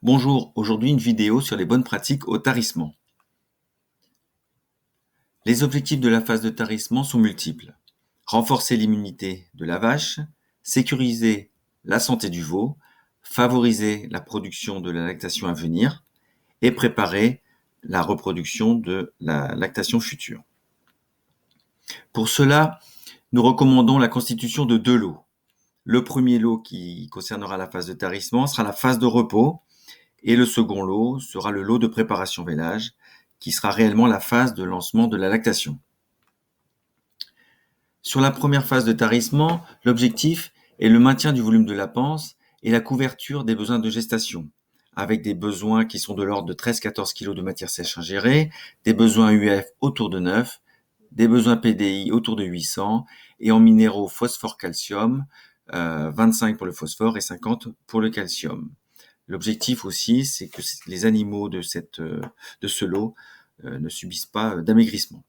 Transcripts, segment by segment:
Bonjour, aujourd'hui une vidéo sur les bonnes pratiques au tarissement. Les objectifs de la phase de tarissement sont multiples. Renforcer l'immunité de la vache, sécuriser la santé du veau, favoriser la production de la lactation à venir et préparer la reproduction de la lactation future. Pour cela, nous recommandons la constitution de 2 lots. Le premier lot qui concernera la phase de tarissement sera la phase de repos et le second lot sera le lot de préparation vélage qui sera réellement la phase de lancement de la lactation. Sur la première phase de tarissement, l'objectif est le maintien du volume de la panse et la couverture des besoins de gestation, avec des besoins qui sont de l'ordre de 13-14 kg de matière sèche ingérée, des besoins UF autour de 9, des besoins PDI autour de 800 et en minéraux phosphore-calcium, 25 pour le phosphore et 50 pour le calcium. L'objectif aussi, c'est que les animaux de ce lot ne subissent pas d'amaigrissement.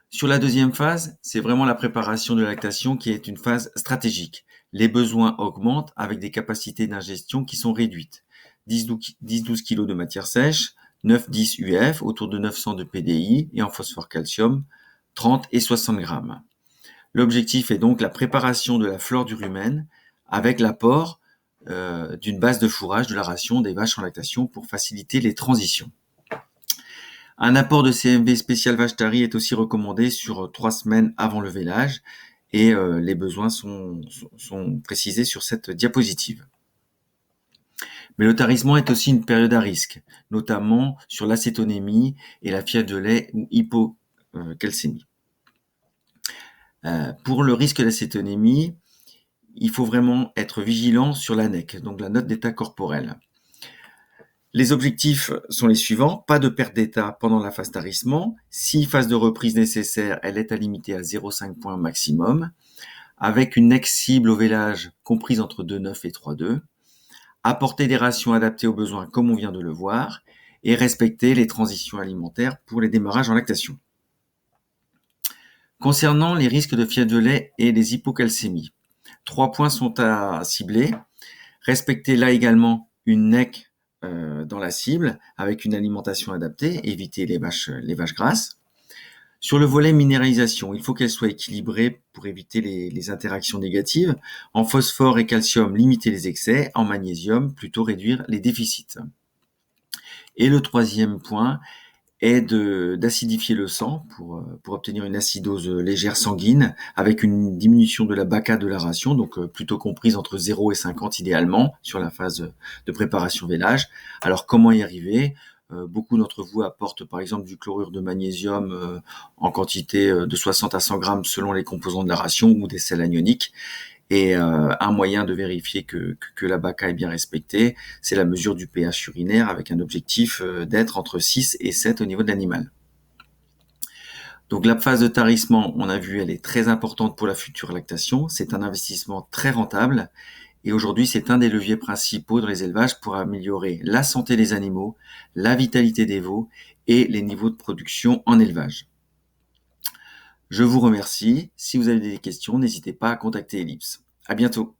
Sur la deuxième phase, c'est vraiment la préparation de la lactation qui est une phase stratégique. Les besoins augmentent avec des capacités d'ingestion qui sont réduites. 10-12 kg de matière sèche, 9-10 UF, autour de 900 de PDI et en phosphore calcium, 30 et 60 grammes. L'objectif est donc la préparation de la flore du rumen avec l'apport d'une base de fourrage de la ration des vaches en lactation pour faciliter les transitions. Un apport de CMV spécial vache tarie est aussi recommandé sur 3 semaines avant le vélage et les besoins sont précisés sur cette diapositive. Mais le tarissement est aussi une période à risque, notamment sur l'acétonémie et la fièvre de lait ou hypocalcémie. Pour le risque d'acétonémie, il faut vraiment être vigilant sur la NEC, donc la note d'état corporel. Les objectifs sont les suivants. Pas de perte d'état pendant la phase tarissement. Si phase de reprise nécessaire, elle est à limiter à 0,5 points maximum, avec une NEC cible au vélage comprise entre 2,9 et 3,2. Apporter des rations adaptées aux besoins comme on vient de le voir, et respecter les transitions alimentaires pour les démarrages en lactation. Concernant les risques de fièvre de lait et les hypocalcémies, 3 points sont à cibler. Respecter là également une NEC dans la cible avec une alimentation adaptée, éviter les vaches grasses. Sur le volet minéralisation, il faut qu'elle soit équilibrée pour éviter les interactions négatives. En phosphore et calcium, limiter les excès. En magnésium, plutôt réduire les déficits. Et le troisième point est d'acidifier le sang pour obtenir une acidose légère sanguine avec une diminution de la BACA de la ration, donc plutôt comprise entre 0 et 50 idéalement sur la phase de préparation vélage. Alors comment y arriver ? Beaucoup d'entre vous apportent par exemple du chlorure de magnésium en quantité de 60 à 100 grammes selon les composants de la ration ou des sels anioniques. Et un moyen de vérifier que la BACA est bien respectée, c'est la mesure du pH urinaire avec un objectif d'être entre 6 et 7 au niveau de l'animal. Donc la phase de tarissement, on a vu, elle est très importante pour la future lactation. C'est un investissement très rentable et aujourd'hui, c'est un des leviers principaux dans les élevages pour améliorer la santé des animaux, la vitalité des veaux et les niveaux de production en élevage. Je vous remercie. Si vous avez des questions, n'hésitez pas à contacter Ellipse. À bientôt.